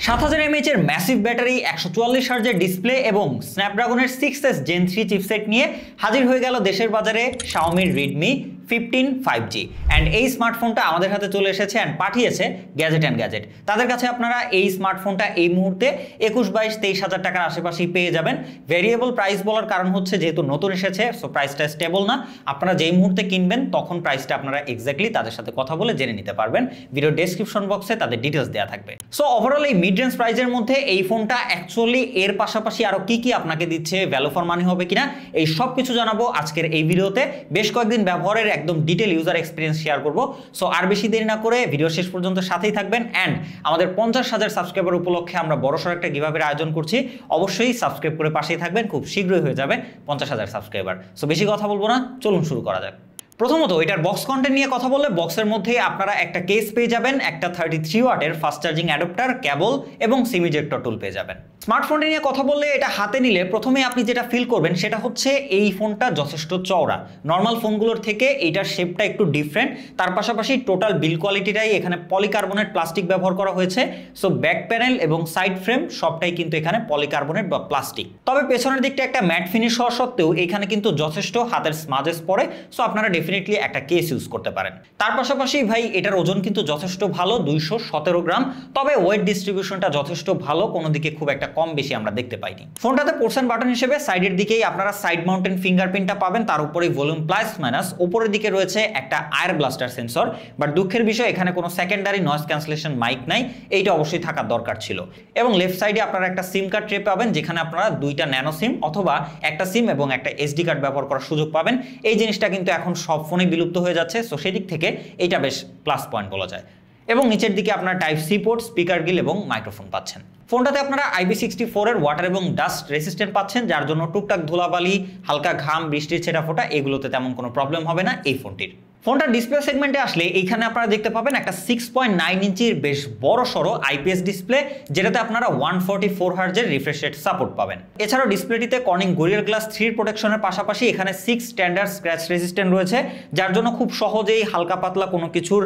7000 mAh এর massive battery, 144 হার্জের display এবং স্ন্যাপড্রাগনের 6s Gen 3 chipset নিয়ে হাজির হয়ে গেল দেশের বাজারে Xiaomi Redmi 15 5G অ্যান্ড এই স্মার্টফোনটা আমাদের হাতে চলে এসেছে অ্যান্ড পাঠিয়েছে গ্যাজেট অ্যান্ড গ্যাজেট। তাদের কাছে আপনারা এই স্মার্টফোনটা এই মুহূর্তে 21-22-23 হাজার টাকার আশেপাশেই পেয়ে যাবেন। ভেরিয়েবল প্রাইস বলার কারণ হচ্ছে যেহেতু নতুন এসেছে, সো প্রাইসটা স্টেবল না। আপনারা যেই মুহূর্তে কিনবেন তখন প্রাইসটা আপনারা এক্স্যাক্টলি তাদের সাথে কথা বলে জেনে নিতে পারবেন। ভিডিও ডেসক্রিপশন বক্সে তাদের ডিটেলস দেওয়া থাকবে। সো ওভারঅল এই মিড রেঞ্জ প্রাইসের মধ্যে এই ফোনটা অ্যাকচুয়ালি এর পাশাপাশি আরো কি আপনাকে দিচ্ছে, ভ্যালু ফর মানি হবে কিনা, এই সব কিছু জানাবো আজকের এই ভিডিওতে। বেশ কয়েকদিন ব্যবহারের একদম ডিটেল ইউজার এক্সপিরিয়েন্স শেয়ার করব। সো আর বেশি দেরি না করে ভিডিও শেষ পর্যন্ত সাথেই থাকবেন। অ্যান্ড আমাদের 50,000 সাবস্ক্রাইবার উপলক্ষে আমরা বড়সড় একটা গিভঅ্যাওয়ের আয়োজন করছি, অবশ্যই সাবস্ক্রাইব করে পাশেই থাকবেন, খুব শীঘ্রই হয়ে যাবে 50,000 সাবস্ক্রাইবার। সো বেশি কথা বলবো না, চলুন শুরু করা যাক। প্রথমত এটার বক্স কন্টেন্ট নিয়ে কথা বললে বক্সের মধ্যে আপনারা একটা কেস পেয়ে যাবেন, একটা 33 ওয়াটের ফাস্ট চার্জিং অ্যাডাপ্টার, কেবল এবং সিম ইজেক্টর টুল পেয়ে যাবেন। স্মার্টফোনটি নিয়ে কথা বললে এটা হাতে নিলে প্রথমে আপনি যেটা ফিল করবেন সেটা হচ্ছে এই ফোনটা যথেষ্ট চওড়া। নর্মাল ফোনগুলোর থেকে এইটার শেপটা একটু ডিফারেন্ট। তার পাশাপাশি টোটাল বিল কোয়ালিটিটাই এখানে পলিকার্বনেট প্লাস্টিক ব্যবহার করা হয়েছে। সো ব্যাক প্যানেল এবং সাইড ফ্রেম সবটাই কিন্তু এখানে পলিকার্বনেট বা প্লাস্টিক। তবে পেছনের দিকটা একটা ম্যাট ফিনিশ হওয়া সত্ত্বেও এখানে কিন্তু যথেষ্ট হাতের স্মাজেস পড়ে। সো আপনারা ডেফিনেটলি একটা কেস ইউজ করতে পারেন। তার পাশাপাশি ভাই এটার ওজন কিন্তু যথেষ্ট ভালো, 217 গ্রাম। তবে ওয়েট ডিস্ট্রিবিউশনটা যথেষ্ট ভালো, কোনো দিকে খুব একটা কম বেশি আমরা দেখতে পাইনি। ফোনটাতে পোর্শন বাটন হিসেবে সাইডের দিকেই আপনারা সাইড মাউন্টেন ফিঙ্গারপ্রিন্টটা পাবেন, তার উপরে ভলিউম প্লাস মাইনাস। উপরের দিকে রয়েছে একটা আয়ার ব্লাস্টার সেন্সর, বাট দুঃখের বিষয় এখানে কোনো সেকেন্ডারি নয়েজ ক্যান্সেলেশন মাইক নাই, এইটা অবশ্যই থাকার দরকার ছিল। এবং লেফট সাইডে আপনারা একটা সিম কার্ড ট্রে পাবেন, যেখানে আপনারা দুইটা ন্যানো সিম অথবা একটা সিম এবং একটা এসডি কার্ড ব্যবহার করার সুযোগ পাবেন। এই জিনিসটা কিন্তু এখন সব ফোনে বিলুপ্ত হয়ে যাচ্ছে, সো সেদিক থেকে এইটা বেশ প্লাস পয়েন্ট বলা যায়। এবং নিচের দিকে আপনারা টাইপ সি পোর্ট, স্পিকার গিল এবং মাইক্রোফোন পাচ্ছেন। ফোনটাতে আপনারা IP64 এর ওয়াটার এবং ডাস্ট রেসিস্ট্যান্ট পাচ্ছেন, যার জন্য টুকটাক ধুলাবালি, হালকা ঘাম, বৃষ্টির ছেটাফোঁটা এগুলোতে তেমন কোনো প্রবলেম হবে না এই ফোনটির। ফোনটার ডিসপ্লে সেগমেন্টে আসলে এইখানে আপনারা দেখতে পাবেন একটা 6.9 ইঞ্চির বেশ বড় সড়ো IPS ডিসপ্লে, যেটাতে আপনারা 144 হার্জের রিফ্রেশ রেট সাপোর্ট পাবেন। এছাড়াও ডিসপ্লেটিতে কর্নিং গরিলা গ্লাস 3 প্রোটেকশনের পাশাপাশি এখানে 6 স্ট্যান্ডার্ড স্ক্র্যাচ রেজিস্ট্যান্ট রয়েছে, যার জন্য খুব সহজেই হালকা পাতলা কোনো কিছুর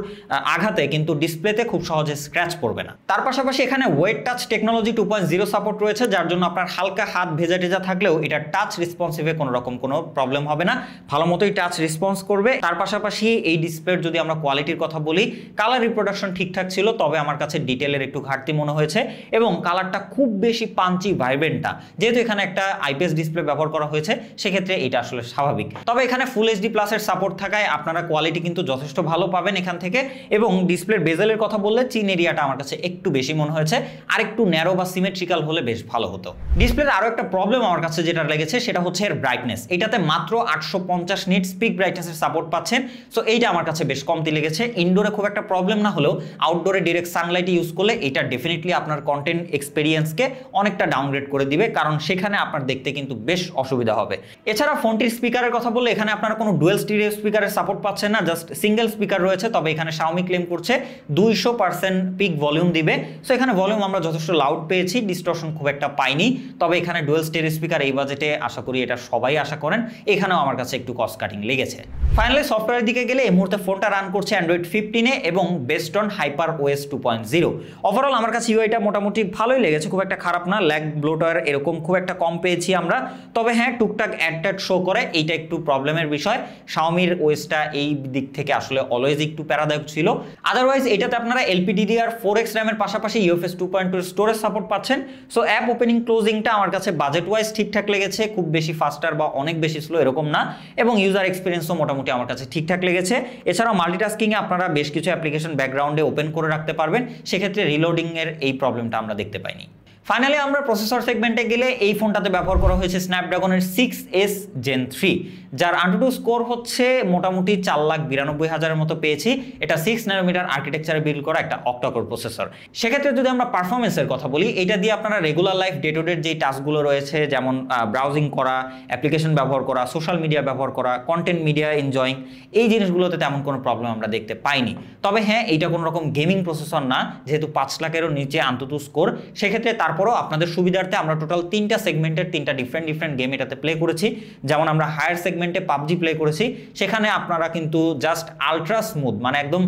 আঘাতে কিন্তু ডিসপ্লেতে খুব সহজে স্ক্র্যাচ পড়বে না। তার পাশাপাশি এখানে ওয়েট টাচ টেকনোলজি 2.0 সাপোর্ট রয়েছে, যার জন্য আপনার হালকা হাত ভেজা টেজা থাকলেও এটা টাচ রেসপন্সিভে কোনো রকম কোনো প্রবলেম হবে না, ভালো মতোই টাচ রেসপন্স করবে। তার পাশাপাশি এই ডিসপ্লের যদি আমরা কোয়ালিটির কথা বলি, কালার রিপ্রোডাকশন ঠিকঠাক ছিল, তবে আমার কাছে ডিটেলের একটু ঘাটতি মনে হয়েছে এবং কালারটা খুব বেশি পাঞ্চি ভাইব্রেন্টটা, যেহেতু এখানে একটা IPS ডিসপ্লে ব্যবহার করা হয়েছে সেক্ষেত্রে এটা আসলে স্বাভাবিক। তবে এখানে ফুল HD প্লাসের সাপোর্ট থাকায় আপনারা কোয়ালিটি কিন্তু যথেষ্ট ভালো পাবেন এখান থেকে। এবং ডিসপ্লের বেজেলের কথা বললে চিন এরিয়াটা আমার কাছে একটু বেশি মনে হয়েছে, আর একটু ন্যারো বা সিমেট্রিক্যাল হলে বেশ ভালো হতো। ডিসপ্লের আরো একটা প্রবলেম আমার কাছে যেটা লেগেছে সেটা হচ্ছে এর ব্রাইটনেস। এটাতে মাত্র 850 নিটস পিক ব্রাইটনেসের সাপোর্ট পাচ্ছেন, সো এইটা আমার কাছে বেশ কমতি লেগেছে। ইনডোরে খুব একটা প্রবলেম না হলেও আউটডোরে ডিরেক্ট সানলাইট ইউজ করলে এটা ডেফিনেটলি আপনার কন্টেন্ট এক্সপেরিয়েন্সকে অনেকটা ডাউনগ্রেড করে দিবে, কারণ সেখানে আপনার দেখতে কিন্তু বেশ অসুবিধা হবে। এছাড়া ফোনটির স্পিকারের কথা বললে এখানে আপনারা কোনো ডুয়েল স্টিরিও স্পিকারের সাপোর্ট পাচ্ছেন না, জাস্ট সিঙ্গেল স্পিকার রয়েছে। তবে এখানে Xiaomi ক্লেম করছে 200% পিক ভলিউম দিবে, সো এখানে ভলিউম আমরা যথেষ্ট লাউড পেয়েছি, ডিস্টরশন খুব একটা পাইনি। তবে এখানে ডুয়েল স্টিরিও স্পিকার এই বাজেটে আশা করি এটা সবাই আশা করেন, এখানেও আমার কাছে একটু কস্ট কাটিং লেগেছে। ফাইনালি সফটওয়্যারের দিকে গেলে এই মুহূর্তে ফোনটা রান করছে Android 15 এবং বেসড অন HyperOS 2.0। ওভারঅল আমার কাছে ইউআইটা মোটামুটি ভালোই লেগেছে, খুব একটা খারাপ না। ল্যাগ, ব্লোটার এরকম খুব একটা কম পেয়েছি আমরা। তবে হ্যাঁ, টুকটাক অ্যাড শো করে, এইটা একটু প্রবলেমের বিষয়। Xiaomiর ওএসটা এই দিক থেকে আসলে অলওয়েজ একটু প্যারাদায়ক ছিল। আদারওয়াইজ এটাতে আপনারা LPDDR4X র্যামের পাশাপাশি UFS 2.2 স্টোরেজ সাপোর্ট পাচ্ছেন। সো অ্যাপ ওপেনিং ক্লোজিংটা আমার কাছে বাজেট ওয়াইজ ঠিকঠাক লেগেছে, খুব বেশি ফাস্টার বা অনেক বেশি স্লো এরকম না। এবং ইউজার এক্সপিরিয়েন্সও মোটামুটি আমার কাছে ঠিকঠাক লেগেছে। এছাড়াও মাল্টিটাস্কিংয়ে আপনারা বেশ কিছু অ্যাপ্লিকেশন ব্যাকগ্রাউন্ডে ওপেন করে রাখতে পারবেন, সেক্ষেত্রে রিলোডিং এর এই প্রবলেমটা আমরা দেখতে পাইনি। ফাইনালি আমরা প্রসেসর সেগমেন্টে গেলে এই ফোনটাতে ব্যবহার করা হয়েছে স্ন্যাপড্রাগনের 6s Gen 3, যার AnTuTu স্কোর হচ্ছে মোটামুটি 4,92,000-এর মতো পেয়েছি। এটা 6 ন্যানোমিটার আর্কিটেকচারে বিল্ড করা একটা অক্টা-কোর প্রসেসর। সেক্ষেত্রে যদি আমরা পারফরমেন্সের কথা বলি, এটা দিয়ে আপনারা regular life day to day যেই টাস্কগুলো রয়েছে, যেমন ব্রাউজিং করা, অ্যাপ্লিকেশন ব্যবহার করা, সোশ্যাল মিডিয়া ব্যবহার করা, কন্টেন্ট মিডিয়া এনজয়িং, এই জিনিসগুলোতে তেমন কোনো প্রবলেম আমরা দেখতে পাইনি। তবে হ্যাঁ, এইটা কোনো রকম গেমিং প্রসেসর না, যেহেতু 5 লাখেরও নিচে AnTuTu স্কোর। সেক্ষেত্রে তারপরও আপনাদের সুবিধার্থে আমরা টোটাল 3টা সেগমেন্টের 3টা ডিফারেন্ট গেম এটাতে প্লে করেছি। যেমন আমরা হায়ার সেগমেন্টে PUBG প্লে করেছি, সেখানে আপনারা কিন্তু জাস্ট আলট্রা স্মুথ, মানে একদম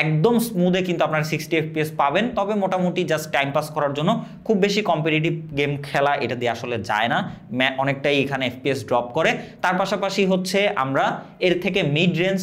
একদম স্মুথে কিন্তু আপনারা 60 FPS পাবেন। তবে মোটামুটি জাস্ট টাইম পাস করার জন্য, খুব বেশি কম্পিটিটিভ গেম খেলা এটা দিয়ে আসলে যায় না, অনেকটাই এখানে FPS ড্রপ করে। তার পাশাপাশি হচ্ছে আমরা এর থেকে মিড রেঞ্জ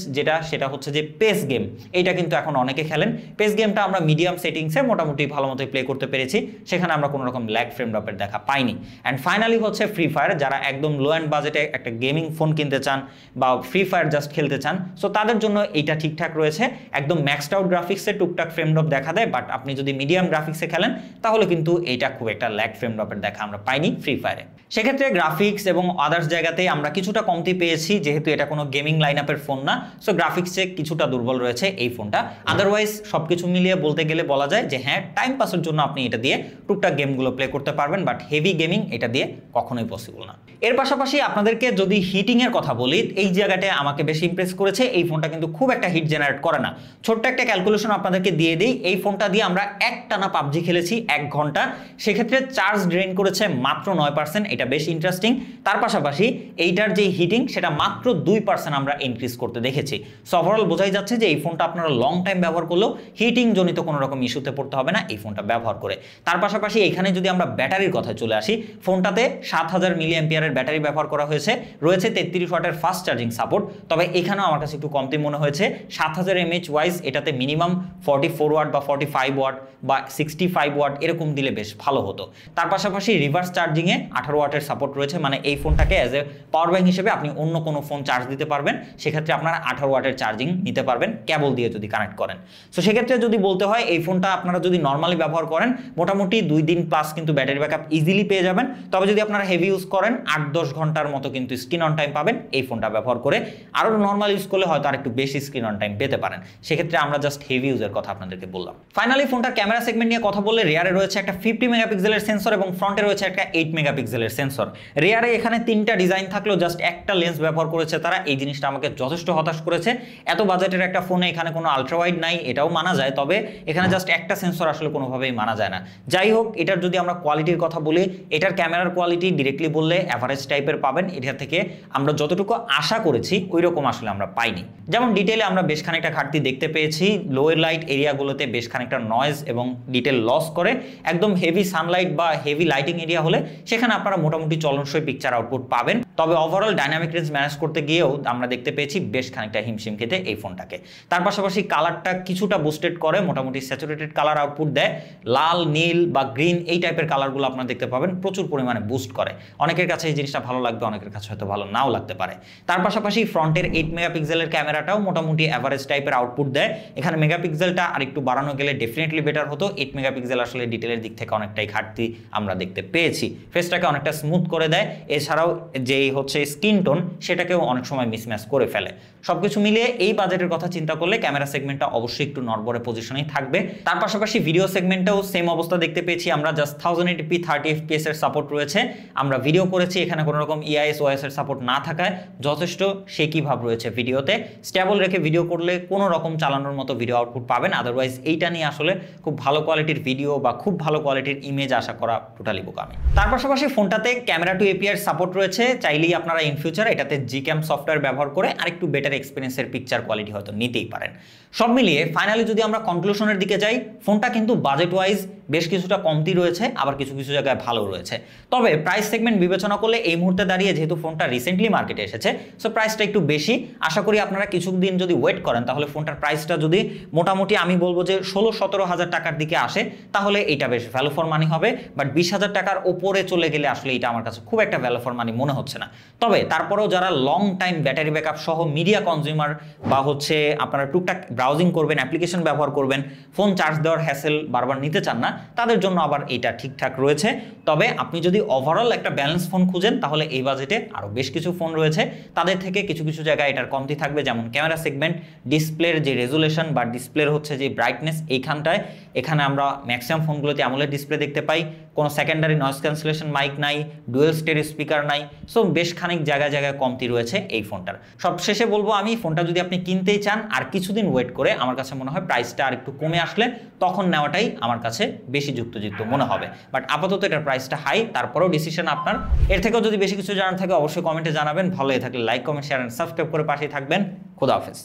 সেটা হচ্ছে যে পেস গেম, এটা কিন্তু এখন অনেকে খেলেন। পেস গেমটা আমরা মিডিয়াম সেটিংসে মোটামুটি ভালো মতো প্লে করতে পেরেছি, সেখানে আমরা কোনো রকম ল্যাগ ফ্রেম ড্রপের দেখা পাইনি। অ্যান্ড ফাইনালি হচ্ছে ফ্রি ফায়ার, যারা একদম লো অ্যান্ড বাজেটে একটা গেমিং ফোন কিনতে চান বা ফ্রি ফায়ার জাস্ট খেলতে চান, সো তাদের জন্য এইটা ঠিকঠাক রয়েছে। একদম ম্যাক্সড আউট গ্রাফিক্সে টুকটাক ফ্রেম ড্রপ দেখা দেয়, বাট আপনি যদি মিডিয়াম গ্রাফিক্সে খেলেন তাহলে কিন্তু এইটা খুব একটা ল্যাগ ফ্রেম ড্রপের দেখা আমরা পাইনি ফ্রি ফায়ারে। সেক্ষেত্রে গ্রাফিক্স এবং আদার্স জায়গাতে আমরা কিছুটা কমতি পেয়েছি, যেহেতু এটা কোনো গেমিং লাইন আপের ফোন না, সো গ্রাফিক্সে কিছুটা দুর্বল রয়েছে এই ফোনটা। আদারওয়াইজ সবকিছু মিলিয়ে বলতে গেলে বলা যায় যে হ্যাঁ, টাইম পাসের জন্য আপনি এটা দিয়ে টুকটাক গেমগুলো প্লে করতে পারবেন, বাট হেভি গেমিং এটা দিয়ে কখনোই পসিবল না। এর পাশাপাশি আপনাদেরকে যদি হিটিং এর কথা বলি, এই জায়গাটায় আমাকে বেশি ইমপ্রেস করেছে, এই ফোনটা কিন্তু খুব একটা হিট জেনারেট করে না। ছোট্ট একটা ক্যালকুলেশন আপনাদেরকে দিয়ে দিই, এই ফোনটা দিয়ে আমরা একটানা পাবজি খেলেছি 1 ঘন্টা, সেক্ষেত্রে চার্জ ড্রেন করেছে মাত্র 9%, এটা বেশ ইন্টারেস্টিং। তার পাশাপাশি এইটার যে হিটিং সেটা মাত্র 2% আমরা ইনক্রিজ করতে দেখেছি। সো ওভারঅল বোঝাই যাচ্ছে যে এই ফোনটা আপনারা লং টাইম ব্যবহার করলেও হিটিং জনিত কোনো রকম ইস্যুতে পড়তে হবে না এই ফোনটা ব্যবহার করে। তার পাশাপাশি এখানে যদি আমরা ব্যাটারির কথায় চলে আসি, ফোনটাতে 7000 মিলিঅ্যাম্পিয়ারের ব্যাটারি ব্যবহার করা হয়েছে, রয়েছে 33 ওয়াটের ফাস্ট চার্জিং সাপোর্ট। তবে এখানেও আমার কাছে একটু কমতি মনে হয়েছে, 7000 mAh ওয়াইজ এটাতে মিনিমাম 44 ওয়াট বা 45 ওয়াট বা 65 ওয়াট এরকম দিলে বেশ ভালো হতো। তার পাশাপাশি রিভার্স চার্জিংয়ে 18 ওয়াটের সাপোর্ট রয়েছে, মানে এই ফোনটাকে অ্যাজ এ পাওয়ার ব্যাংক হিসেবে আপনি অন্য কোনো ফোন চার্জ দিতে পারবেন, সেক্ষেত্রে আপনারা 18 ওয়াটের চার্জিং নিতে পারবেন কেবল দিয়ে যদি কানেক্ট করেন। সো সেক্ষেত্রে যদি বলতে হয়, এই ফোনটা আপনারা যদি নর্মালি ব্যবহার করেন মোটামুটি 2 দিন প্লাস কিন্তু ব্যাটারি ব্যাকআপ ইজিলি পেয়ে যাবেন। তবে যদি আপনারা হেভি ইউজ করেন 8-10 ঘন্টার মতো কিন্তু স্ক্রিন অন টাইম পাবেন এই ফোনটা ব্যবহার করে। আরও নর্মাল ইউজ করলে হয়তো আর একটু বেশি স্ক্রিন অন টাইম পেতে পারেন, সেক্ষেত্রে আমরা জাস্ট হেভি ইউজের কথা আপনাদেরকে বললাম। ফাইনালি ফোনটার ক্যামেরা সেগমেন্ট নিয়ে কথা বললে, রিয়ারে রয়েছে একটা 50 মেগাপিক্সেলের সেন্সর এবং ফ্রন্টে রয়েছে একটা 8 মেগাপিক্সেলের সেন্সর। রিয়ারে এখানে 3টা ডিজাইন থাকলেও জাস্ট একটা লেন্স ব্যবহার করেছে তারা, এই জিনিসটা আমাকে যথেষ্ট হতাশ করেছে। এত বাজেটের একটা ফোনে এখানে কোনো আলট্রা ওয়াইড নাই, এটাও মানা যায়, তবে এখানে জাস্ট একটা সেন্সর আসলে কোনোভাবেই মানা যায় না। যাই হোক, এটার যদি আমরা কোয়ালিটির কথা বলি, এটার ক্যামেরার কোয়ালিটি ডিরেক্টলি বললে অ্যাভারেজ টাইপের পাবেন। এটা থেকে আমরা যতটুকু আশা করেছি ওই রকম আসলে আমরা পাইনি। যেমন ডিটেলে আমরা বেশ খানিকটা ঘাটতি দেখতে পেয়েছি, লোয়ের লাইট এরিয়াগুলোতে বেশ খানিকটা নয়েজ এবং ডিটেল লস করে। একদম হেভি সানলাইট বা হেভি লাইটিং এরিয়া হলে সেখানে আপনারা মোটামুটি চলনসই পিকচার আউটপুট পাবেন। তবে ওভারঅল ডাইনামিক রেঞ্জ ম্যানেজ করতে গিয়েও আমরা দেখতে পেয়েছি বেশ খানিকটা হিমশিম খেতে এই ফোনটাকে। তার পাশাপাশি কালারটা কিছুটা বুস্টেড করে, মোটামুটি স্যাচুরেটেড কালার আউটপুট দেয়, লাল, নীল বা গ্রিন এই টাইপের কালারগুলো আপনারা দেখতে পাবেন, প্রচুর পরিমাণে বুস্ট করে। অনেকের কাছে এই জিনিসটা ভালো লাগবে, অনেকের কাছে হয়তো ভালো নাও লাগতে পারে। তার পাশাপাশি ফ্রন্টের 8 মেগাপিক্সেলের ক্যামেরাটাও মোটামুটি অ্যাভারেজ টাইপের আউটপুট দেয়। এখানে মেগাপিক্সেলটা আরেকটু বাড়ানো গেলে ডেফিনেটলি বেটার হতো। 8 মেগাপিক্সেল আসলে ডিটেলের দিক থেকে অনেকটাই ঘাটতি আমরা দেখতে পেয়েছি, ফেসটাকে অনেকটা স্মুথ করে দেয়। এছাড়াও যেই হচ্ছে স্কিন টোন সেটাকেও অনেক সময় মিসম্যাচ করে ফেলে। সবকিছু মিলিয়ে এই বাজেটের কথা চিন্তা করলে ক্যামেরা সেগমেন্টটা অবশ্যই একটু নড়বড়ে পজিশনেই থাকবে। তার পাশাপাশি ভিডিও সেগমেন্টেও সেম অবস্থা দেখতে পেয়েছি আমরা, জাস্ট 1080p 30 fps এর সাপোর্ট রয়েছে। আমরা ভিডিও করেছি, এখানে কোনো রকম ইআইএস ওএস এর সাপোর্ট না থাকায় যথেষ্ট শেকি ভাব রয়েছে ভিডিওতে। স্টেবল রেখে ভিডিও করলে কোনো রকম চালানোর মতো ভিডিও আউটপুট পাবেন, আদারওয়াইজ এইটা নিয়ে আসলে খুব ভালো কোয়ালিটির ভিডিও বা খুব ভালো কোয়ালিটির ইমেজ আশা করা টোটালি বোকামি। তার পাশাপাশি ফোনটাতে ক্যামেরা টু এপিআই সাপোর্ট রয়েছে, চাইলেই আপনারা ইন ফিউচার এটাতে জিক্যাম সফটওয়্যার ব্যবহার করে আরেকটু বেটার এক্সপিরিয়েন্সের পিকচার কোয়ালিটি হয়তো নিতেই পারেন। সব মিলিয়ে ফাইনালি যদি আমরা কনক্লুশনের দিকে যাই, ফোনটা কিন্তু বাজেট ওয়াইজ বেশ কিছুটা কমতি রয়েছে, আবার কিছু কিছু জায়গায় ভালো রয়েছে। তবে প্রাইস সেগমেন্ট বিবেচনা করলে এই মুহূর্তে দাঁড়িয়ে যেহেতু ফোনটা রিসেন্টলি মার্কেটে এসেছে, সো প্রাইসটা একটু বেশি। আশা করি আপনারা কিছুদিন যদি ওয়েট করেন তাহলে ফোনটার প্রাইসটা যদি মোটামুটি আমি বলবো যে 16-17 হাজার টাকার দিকে আসে তাহলে এটা বেশ ভ্যালু ফর মানি হবে। বাট 20,000 টাকার ওপরে চলে গেলে আসলে এটা আমার কাছে খুব একটা ভ্যালু ফর মানি মনে হচ্ছে না। তবে তারপরেও যারা লং টাইম ব্যাটারি ব্যাকআপ সহ মিডিয়া কনজিউমার বা হচ্ছে আপনারা টুকটাক ব্রাউজিং করবেন, অ্যাপ্লিকেশন ব্যবহার করবেন, ফোন চার্জ দেওয়ার হ্যাসেল বারবার নিতে চান না, তাদের জন্য আবার এটা ঠিকঠাক রয়েছে। তবে আপনি যদি ওভারঅল একটা ব্যালেন্স ফোন খুঁজেন তাহলে এই বাজেটে আরও বেশ কিছু ফোন রয়েছে, তাদের থেকে কিছু কিছু জায়গায় এটার কমতি থাকবে। যেমন ক্যামেরা সেগমেন্ট, ডিসপ্লের যে রেজুলেশন বা ডিসপ্লের হচ্ছে যে ব্রাইটনেস, এইখানটায় এখানে আমরা ম্যাক্সিমাম ফোনগুলোতে অ্যামোলেড ডিসপ্লে দেখতে পাই, কোনো সেকেন্ডারি নয়েজ ক্যান্সেলেশন মাইক নাই, ডুয়েল স্টেরিও স্পিকার নাই। সো বেশ খানিক জায়গায় জায়গায় কমতি রয়েছে এই ফোনটার। সবশেষে বলবো আমি, ফোনটা যদি আপনি কিনতেই চান আর কিছুদিন ওয়েট করে, আমার কাছে মনে হয় প্রাইসটা আর একটু কমে আসলে তখন নেওয়াটাই আমার কাছে বেশি যুক্তিযুক্ত মনে হবে। বাট আপাতত এটার প্রাইসটা হাই, তারপরেও ডিসিশন আপনার। এর থেকেও যদি বেশি কিছু জানার থাকে অবশ্যই কমেন্টে জানাবেন। ভালো হয়ে থাকলে like, comment, share and subscribe করে পাশেই থাকবেন। খোদা হাফেজ।